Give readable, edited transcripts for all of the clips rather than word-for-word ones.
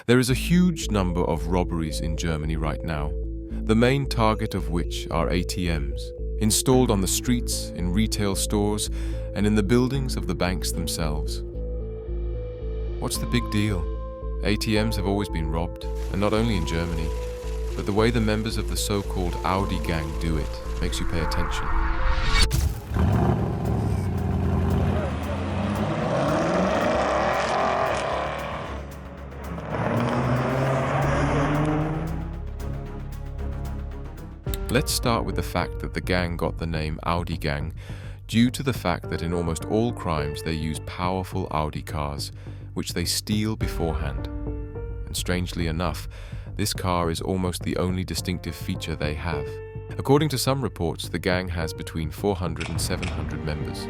There is a huge number of robberies in Germany right now, the main target of which are ATMs, installed on the streets, in retail stores, and in the buildings of the banks themselves. What's the big deal? ATMs have always been robbed, and not only in Germany, but the way the members of the so-called Audi gang do it makes you pay attention. Let's start with the fact that the gang got the name Audi gang due to the fact that in almost all crimes they use powerful Audi cars, which they steal beforehand. And strangely enough, this car is almost the only distinctive feature they have. According to some reports, the gang has between 400 and 700 members.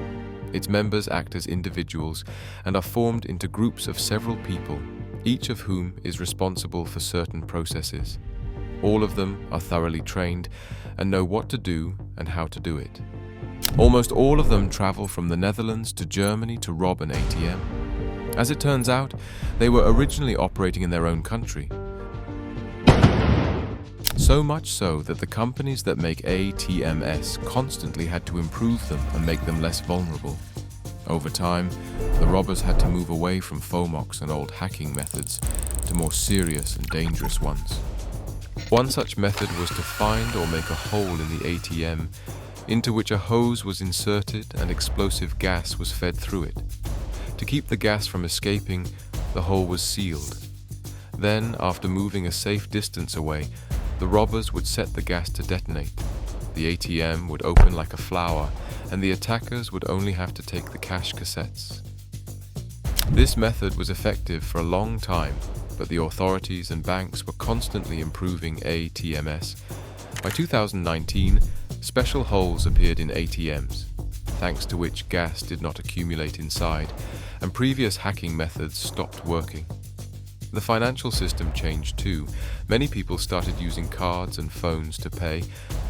Its members act as individuals and are formed into groups of several people, each of whom is responsible for certain processes. All of them are thoroughly trained and know what to do and how to do it. Almost all of them travel from the Netherlands to Germany to rob an ATM. As it turns out, they were originally operating in their own country. So much so that the companies that make ATMs constantly had to improve them and make them less vulnerable. Over time, the robbers had to move away from FOMOCs and old hacking methods to more serious and dangerous ones. One such method was to find or make a hole in the ATM into which a hose was inserted and explosive gas was fed through it. To keep the gas from escaping, the hole was sealed. Then, after moving a safe distance away, the robbers would set the gas to detonate. The ATM would open like a flower, and the attackers would only have to take the cash cassettes. This method was effective for a long time, but the authorities and banks were constantly improving ATMs. By 2019, special holes appeared in ATMs, thanks to which gas did not accumulate inside, and previous hacking methods stopped working. The financial system changed too. Many people started using cards and phones to pay,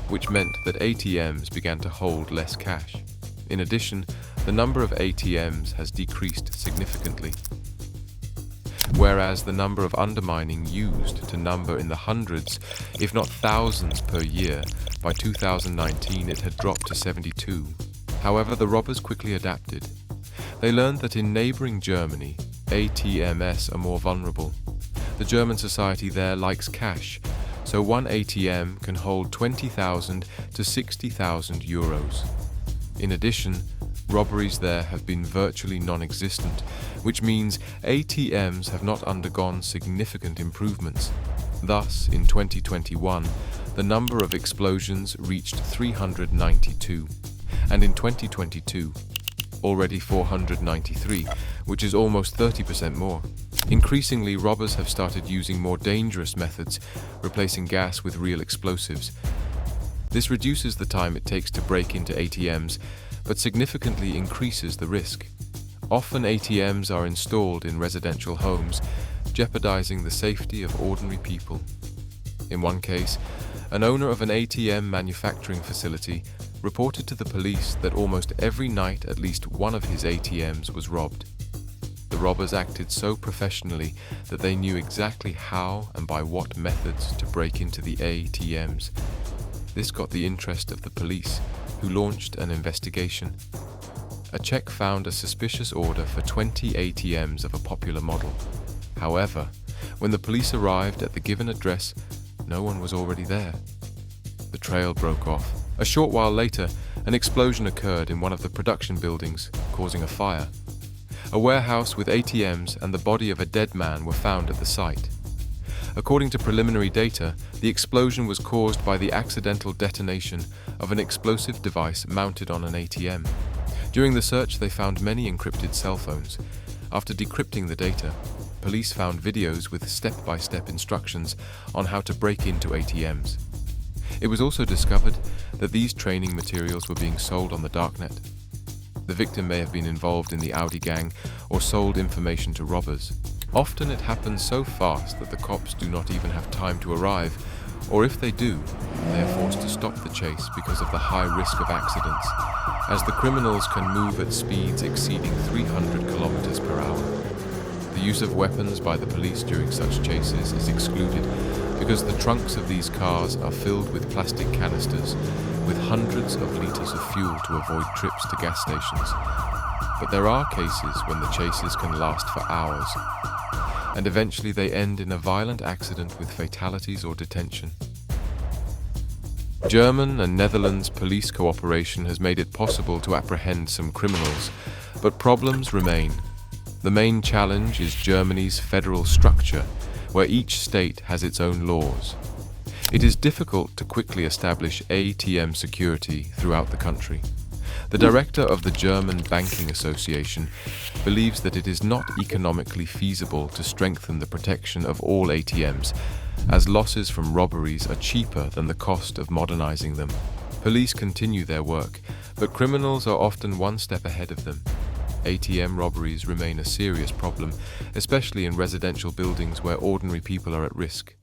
which meant that ATMs began to hold less cash. In addition, the number of ATMs has decreased significantly, whereas the number of undermining used to number in the hundreds, if not thousands per year. By 2019 it had dropped to 72. However, the robbers quickly adapted. They learned that in neighboring Germany, ATMs are more vulnerable. The German society there likes cash, so one ATM can hold 20,000 to 60,000 euros. In addition, robberies there have been virtually non-existent, which means ATMs have not undergone significant improvements. Thus, in 2021, the number of explosions reached 392, and in 2022, already 493, which is almost 30% more. Increasingly, robbers have started using more dangerous methods, replacing gas with real explosives. This reduces the time it takes to break into ATMs, but significantly increases the risk. Often ATMs are installed in residential homes, jeopardizing the safety of ordinary people. In one case, an owner of an ATM manufacturing facility reported to the police that almost every night at least one of his ATMs was robbed. The robbers acted so professionally that they knew exactly how and by what methods to break into the ATMs. This got the interest of the police, who launched an investigation. A check found a suspicious order for 20 ATMs of a popular model. However, when the police arrived at the given address, no one was already there. The trail broke off. A short while later, an explosion occurred in one of the production buildings, causing a fire. A warehouse with ATMs and the body of a dead man were found at the site. According to preliminary data, the explosion was caused by the accidental detonation of an explosive device mounted on an ATM. During the search, they found many encrypted cell phones. After decrypting the data, police found videos with step-by-step instructions on how to break into ATMs. It was also discovered that these training materials were being sold on the darknet. The victim may have been involved in the Audi gang or sold information to robbers. Often it happens so fast that the cops do not even have time to arrive, or if they do, they are forced to stop the chase because of the high risk of accidents, as the criminals can move at speeds exceeding 300 kilometers per hour. The use of weapons by the police during such chases is excluded because the trunks of these cars are filled with plastic canisters with hundreds of liters of fuel to avoid trips to gas stations. But there are cases when the chases can last for hours, and eventually they end in a violent accident with fatalities or detention. German and Netherlands police cooperation has made it possible to apprehend some criminals, but problems remain. The main challenge is Germany's federal structure, where each state has its own laws. It is difficult to quickly establish ATM security throughout the country. The director of the German Banking Association believes that it is not economically feasible to strengthen the protection of all ATMs, as losses from robberies are cheaper than the cost of modernizing them. Police continue their work, but criminals are often one step ahead of them. ATM robberies remain a serious problem, especially in residential buildings where ordinary people are at risk.